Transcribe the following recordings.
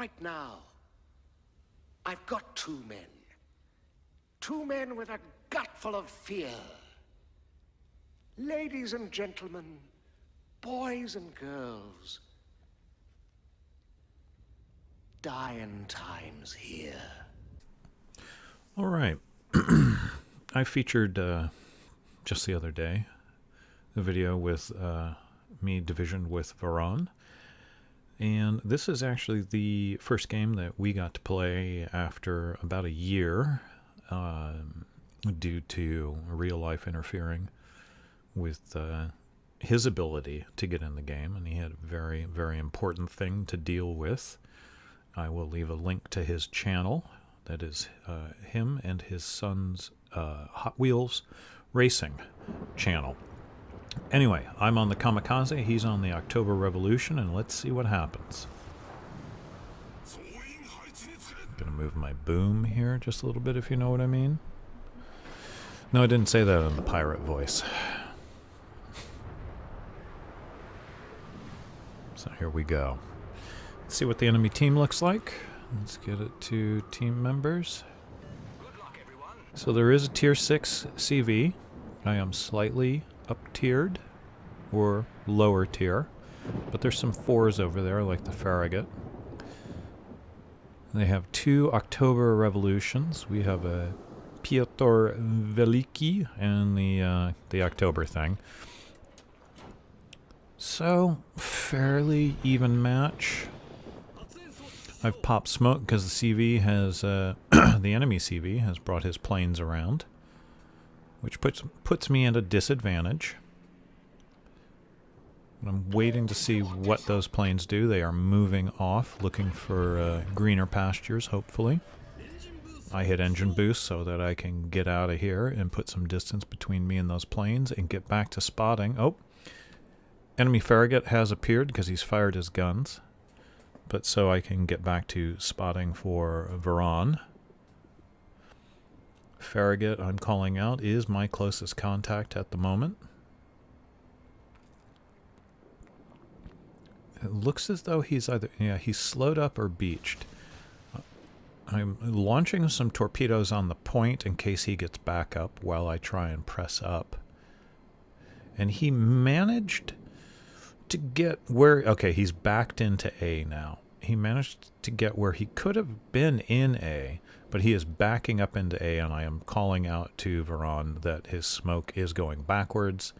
Right now, I've got two men. Two men with a gut full of fear. Ladies and gentlemen, boys and girls, dying times here. All right. I featured just the other day a video with me divisioned with Varhaun. And this is actually the first game that we got to play after about a year due to real life interfering with his ability to get in the game. And he had a very, very important thing to deal with. I will leave a link to his channel. That is him and his son's Hot Wheels Racing channel. Anyway, I'm on the Kamikaze, he's on the October Revolution, and let's see what happens. I'm going to move my boom here just a little bit, if you know what I mean. No, I didn't say that in the pirate voice. So here we go. Let's see what the enemy team looks like. Let's get it to team members. So there is a tier 6 CV. I am slightly up-tiered, or lower tier, but there's some 4s over there, like the Farragut. They have 2 October Revolutions. We have a Piotr Veliki and the October thing. So, fairly even match. I've popped smoke because the CV has, the enemy CV has brought his planes around, which puts me at a disadvantage. I'm waiting to see what those planes do. They are moving off, looking for greener pastures, hopefully. I hit engine boost so that I can get out of here and put some distance between me and those planes and get back to spotting. Oh, enemy Farragut has appeared because he's fired his guns. But so I can get back to spotting for Varhaun. Farragut, I'm calling out, is my closest contact at the moment. It looks as though he's either, yeah, he's slowed up or beached. I'm launching some torpedoes on the point in case he gets back up while I try and press up. And he managed to get where, okay, he's backed into A now. He managed to get where he could have been in A, but he is backing up into A, and I am calling out to Varhaun that his smoke is going backwards,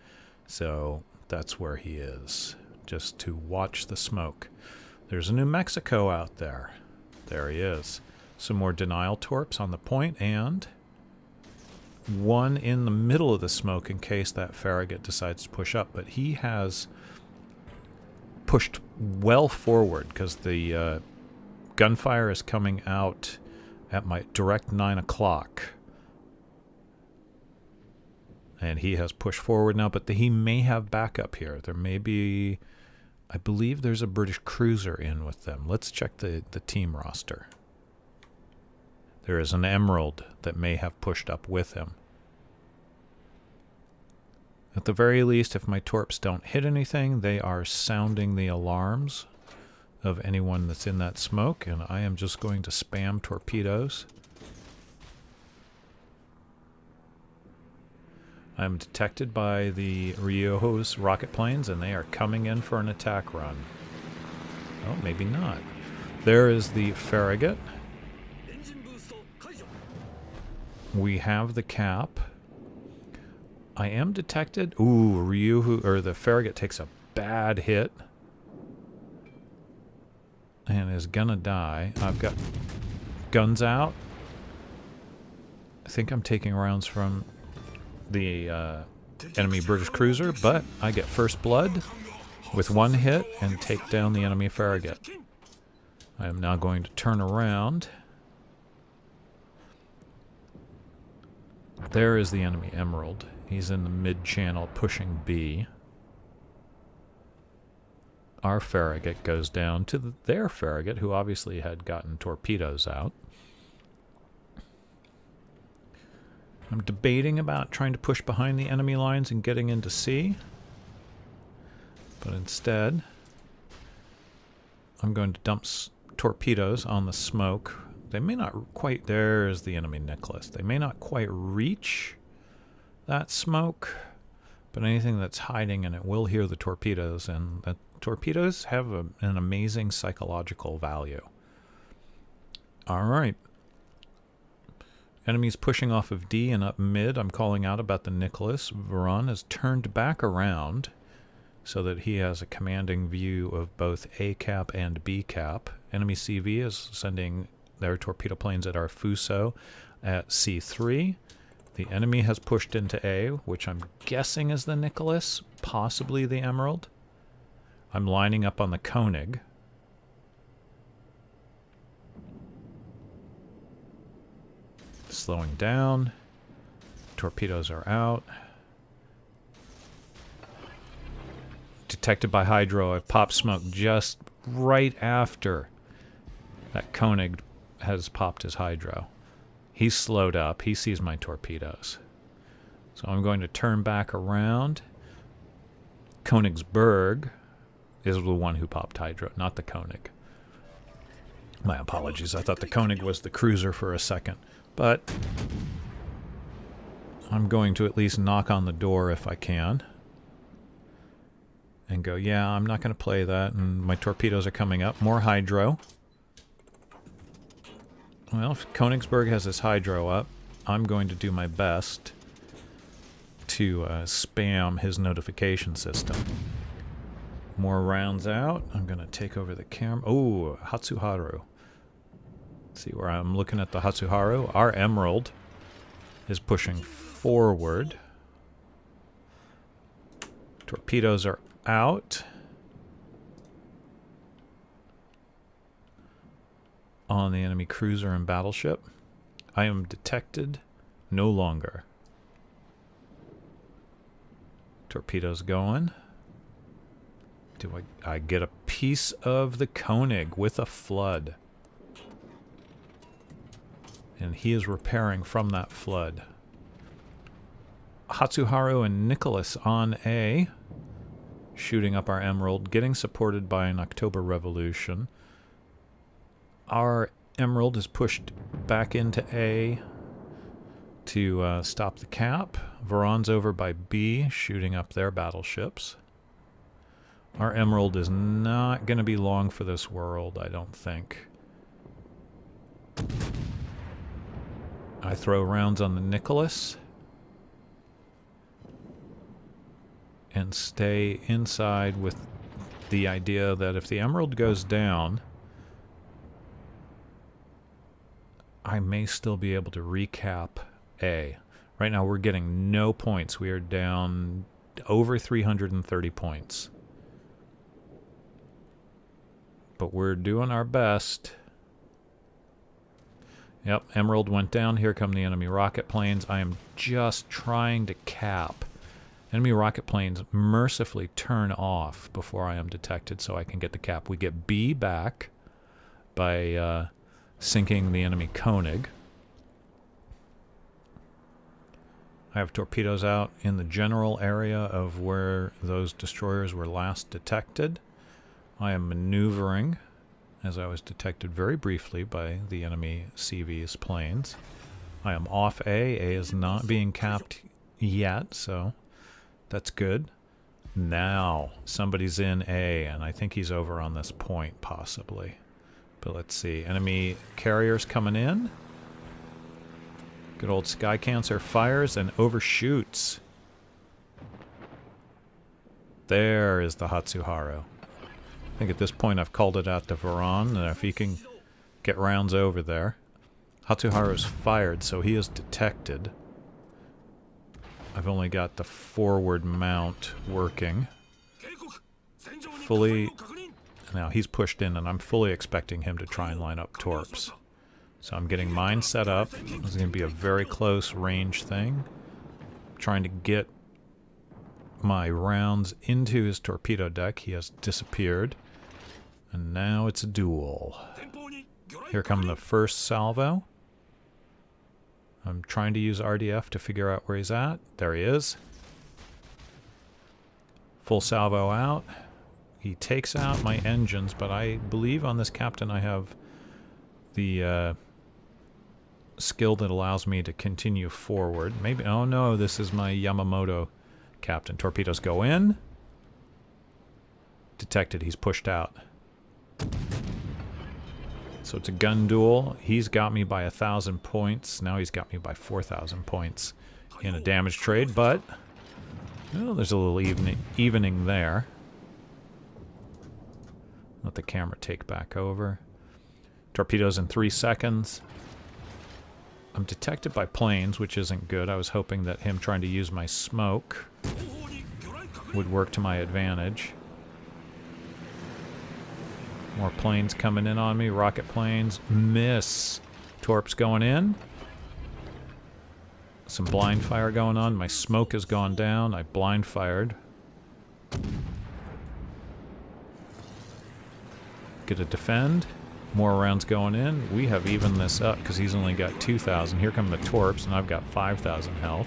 so that's where he is, just to watch the smoke. There's a New Mexico out there. There he is. Some more denial torps on the point, and one in the middle of the smoke in case that Farragut decides to push up, but he has pushed well forward because the gunfire is coming out at my direct 9 o'clock. And he has pushed forward now, but he may have backup here. There may be, I believe there's a British cruiser in with them. Let's check the team roster. There is an Emerald that may have pushed up with him. At the very least, if my torps don't hit anything, they are sounding the alarms of anyone that's in that smoke, and I am just going to spam torpedoes. I'm detected by the Rio's rocket planes, and they are coming in for an attack run. Oh, maybe not. There is the Farragut. We have the cap. I am detected. Ooh, the Farragut takes a bad hit and is gonna die. I've got guns out. I think I'm taking rounds from the enemy British cruiser, but I get first blood with one hit and take down the enemy Farragut. I am now going to turn around. There is the enemy Emerald. He's in the mid-channel pushing B. Our Farragut goes down to their Farragut, who obviously had gotten torpedoes out. I'm debating about trying to push behind the enemy lines and getting into C. But instead, I'm going to dump torpedoes on the smoke. They may not quite... There's the enemy Nicholas. They may not quite reach that smoke, but anything that's hiding in it will hear the torpedoes, and the torpedoes have an amazing psychological value. All right. Enemies pushing off of D and up mid. I'm calling out about the Nicholas. Varhaun has turned back around so that he has a commanding view of both A cap and B cap. Enemy CV is sending their torpedo planes at our Fuso at C3. The enemy has pushed into A, which I'm guessing is the Nicholas, possibly the Emerald. I'm lining up on the Koenig. Slowing down. Torpedoes are out. Detected by Hydro. I've popped smoke just right after that Koenig has popped his Hydro. He's slowed up. He sees my torpedoes. So I'm going to turn back around. Königsberg is the one who popped Hydro, not the Koenig. My apologies. I thought the Koenig was the cruiser for a second. But I'm going to at least knock on the door if I can. And go, yeah, I'm not going to play that. And my torpedoes are coming up. More Hydro. Well, if Königsberg has his Hydro up, I'm going to do my best to spam his notification system. More rounds out. I'm going to take over the camera. Oh, Hatsuharu. Let's see where I'm looking at the Hatsuharu. Our Emerald is pushing forward. Torpedoes are out. On the enemy cruiser and battleship. I am detected no longer. Torpedoes going. Do I get a piece of the Koenig with a flood. And he is repairing from that flood. Hatsuharu and Nicholas on A. Shooting up our Emerald. Getting supported by an October Revolution. Our Emerald is pushed back into A to stop the cap. Varhaun's over by B, shooting up their battleships. Our Emerald is not going to be long for this world, I don't think. I throw rounds on the Nicholas. And stay inside with the idea that if the Emerald goes down, I may still be able to recap A. Right now we're getting no points. We are down over 330 points. But we're doing our best. Yep, Emerald went down. Here come the enemy rocket planes. I am just trying to cap. Enemy rocket planes mercifully turn off before I am detected so I can get the cap. We get B back by sinking the enemy Koenig. I have torpedoes out in the general area of where those destroyers were last detected. I am maneuvering as I was detected very briefly by the enemy CV's planes. I am off A. A is not being capped yet, so that's good. Now somebody's in A, and I think he's over on this point possibly. But let's see. Enemy carriers coming in. Good old Sky Cancer fires and overshoots. There is the Hatsuharu. I think at this point I've called it out to Varhaun, and if he can get rounds over there. Hatsuharu's fired, so he is detected. I've only got the forward mount working. Fully... Now he's pushed in, and I'm fully expecting him to try and line up torps. So I'm getting mine set up. This is going to be a very close range thing. Trying to get my rounds into his torpedo deck. He has disappeared. And now it's a duel. Here come the first salvo. I'm trying to use RDF to figure out where he's at. There he is. Full salvo out. He takes out my engines, but I believe on this captain I have the skill that allows me to continue forward. Maybe, oh no, this is my Yamamoto captain. Torpedoes go in. Detected, he's pushed out. So it's a gun duel. He's got me by 1,000 points. Now he's got me by 4,000 points in a damage trade, but well, there's a little evening there. Let the camera take back over. Torpedoes in 3 seconds. I'm detected by planes, which isn't good. I was hoping that him trying to use my smoke would work to my advantage. More planes coming in on me. Rocket planes. Miss. Torps going in. Some blind fire going on. My smoke has gone down. I blind fired. Get a defend. More rounds going in. We have evened this up because he's only got 2,000. Here come the torps, and I've got 5,000 health.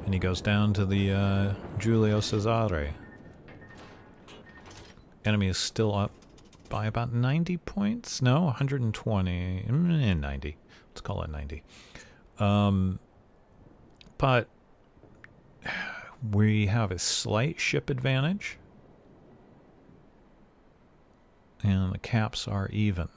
And he goes down to the Giulio Cesare. Enemy is still up by about 90 points. No, 120. 90. Let's call it 90. But we have a slight ship advantage. And the caps are even.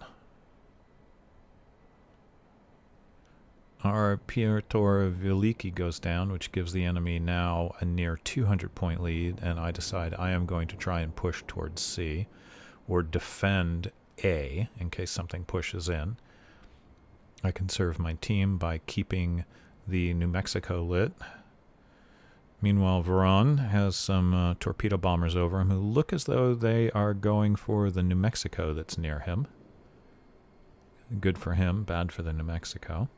Our Piotr Veliki goes down, which gives the enemy now a near 200-point lead, and I decide I am going to try and push towards C, or defend A, in case something pushes in. I can serve my team by keeping the New Mexico lit. Meanwhile, Varhaun has some torpedo bombers over him who look as though they are going for the New Mexico that's near him. Good for him, bad for the New Mexico.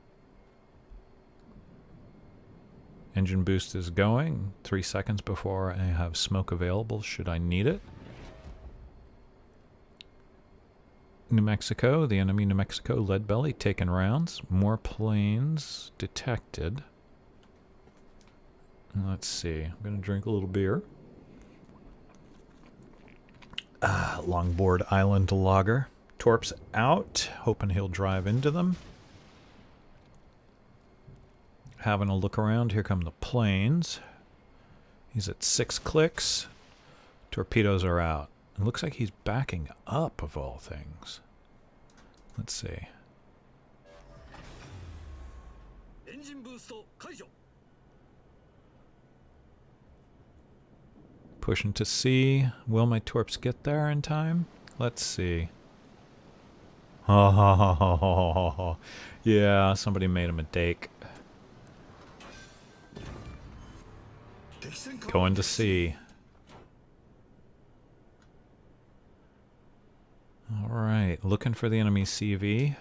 Engine boost is going. 3 seconds before I have smoke available should I need it. New Mexico, the enemy New Mexico, lead belly, taking rounds. More planes detected. Let's see. I'm going to drink a little beer. Longboard Island Lager. Torps out. Hoping he'll drive into them. Having a look around. Here come the planes. He's at 6 clicks. Torpedoes are out. It looks like he's backing up, of all things. Let's see. Pushing to C. Will my torps get there in time? Let's see. Oh, yeah, somebody made a mistake. Going to C. Alright, looking for the enemy CV.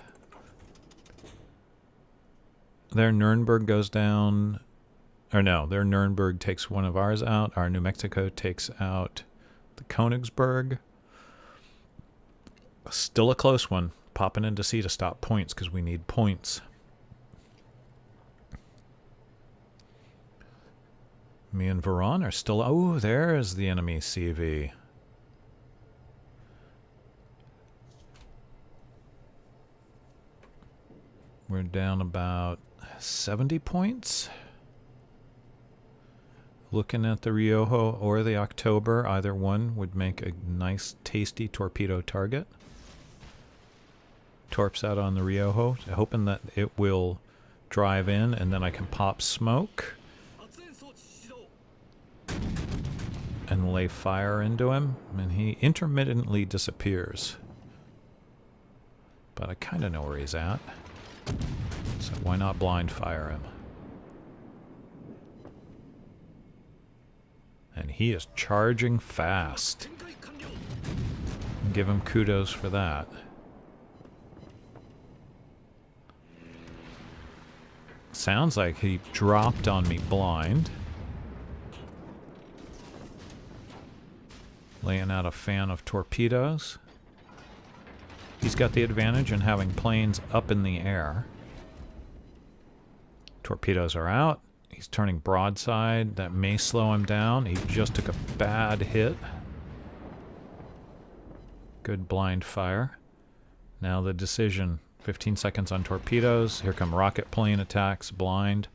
Their Nuremberg goes down. Or no, their Nuremberg takes one of ours out. Our New Mexico takes out the Königsberg. Still a close one. Popping into C to stop points because we need points. Me and Varhaun are still... Oh, there's the enemy CV. We're down about 70 points. Looking at the Riojo or the October, either one would make a nice, tasty torpedo target. Torps out on the Riojo, hoping that it will drive in and then I can pop smoke and lay fire into him, and he intermittently disappears. But I kind of know where he's at, so why not blind fire him? And he is charging fast. Give him kudos for that. Sounds like he dropped on me blind. Laying out a fan of torpedoes. He's got the advantage in having planes up in the air. Torpedoes are out. He's turning broadside. That may slow him down. He just took a bad hit. Good blind fire. Now the decision. 15 seconds on torpedoes. Here come rocket plane attacks. Blind.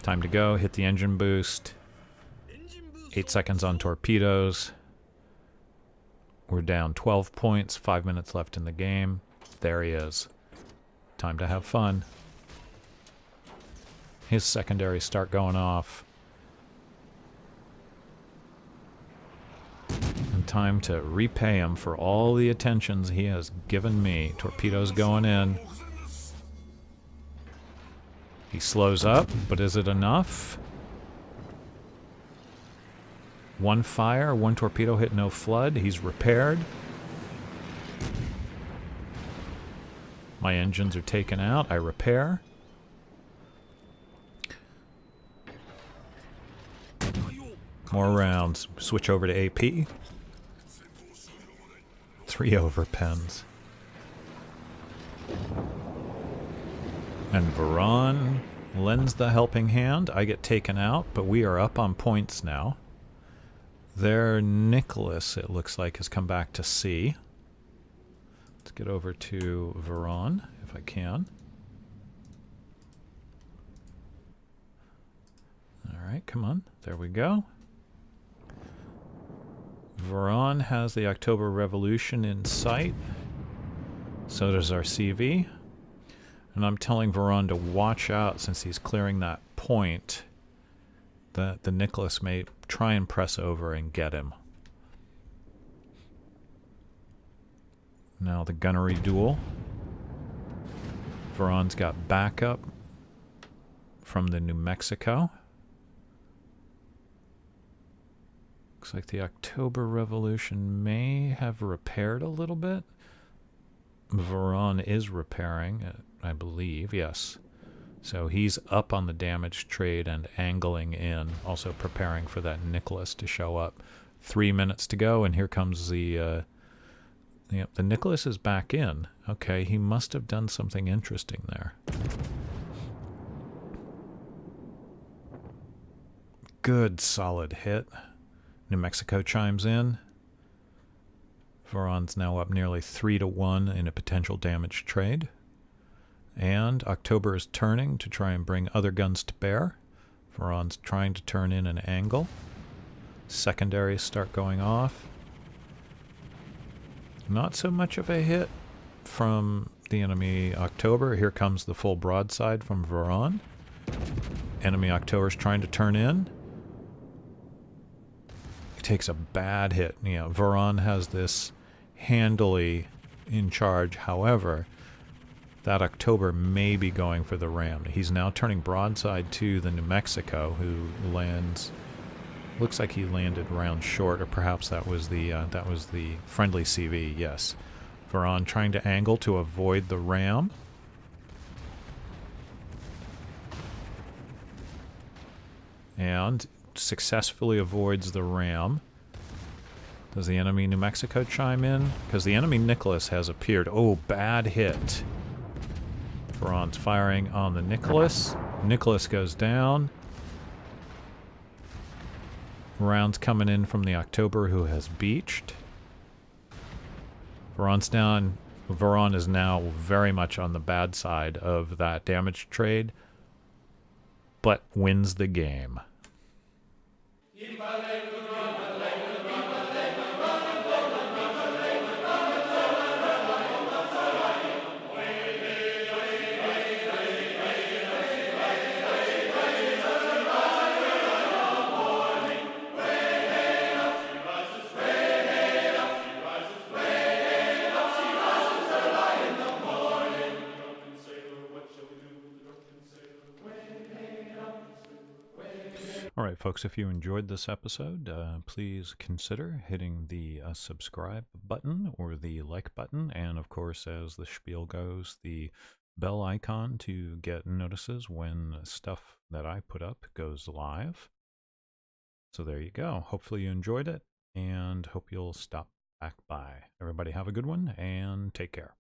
Time to go. Hit the engine boost. 8 seconds on torpedoes. We're down 12 points. 5 minutes left in the game. There he is. Time to have fun. His secondaries start going off. And time to repay him for all the attentions he has given me. Torpedoes going in. He slows up, but is it enough? One fire, one torpedo hit, no flood. He's repaired. My engines are taken out. I repair. More rounds. Switch over to AP. 3 overpens. And Varhaun lends the helping hand. I get taken out, but we are up on points now. Their Nicholas, it looks like, has come back to sea. Let's get over to Varhaun, if I can. Alright, come on. There we go. Varhaun has the October Revolution in sight. So does our CV. And I'm telling Varhaun to watch out since he's clearing that point. That the Nicholas may try and press over and get him. Now the gunnery duel. Varhaun's got backup from the New Mexico. Looks like the October Revolution may have repaired a little bit. Varhaun is repairing, I believe, yes. So he's up on the damage trade and angling in, also preparing for that Nicholas to show up. 3 minutes to go, and here comes the Nicholas is back in. Okay, he must have done something interesting there. Good solid hit. New Mexico chimes in. Varhaun's now up nearly 3-1 in a potential damage trade. And October is turning to try and bring other guns to bear. Varhaun's trying to turn in an angle. Secondaries start going off. Not so much of a hit from the enemy October. Here comes the full broadside from Varhaun. Enemy October's trying to turn in. He takes a bad hit. You know, Varhaun has this handily in charge. However, that October may be going for the ram. He's now turning broadside to the New Mexico, who lands. Looks like he landed round short, or perhaps that was the friendly CV. Yes, Varhaun trying to angle to avoid the ram. And successfully avoids the ram. Does the enemy New Mexico chime in? Because the enemy Nicholas has appeared. Oh, bad hit. Varhaun's firing on the Nicholas. Nicholas goes down. Rounds coming in from the October, who has beached. Varhaun's down. Varhaun is now very much on the bad side of that damage trade, but wins the game. All right, folks, if you enjoyed this episode, please consider hitting the subscribe button or the like button. And, of course, as the spiel goes, the bell icon to get notices when stuff that I put up goes live. So there you go. Hopefully you enjoyed it, and hope you'll stop back by. Everybody have a good one, and take care.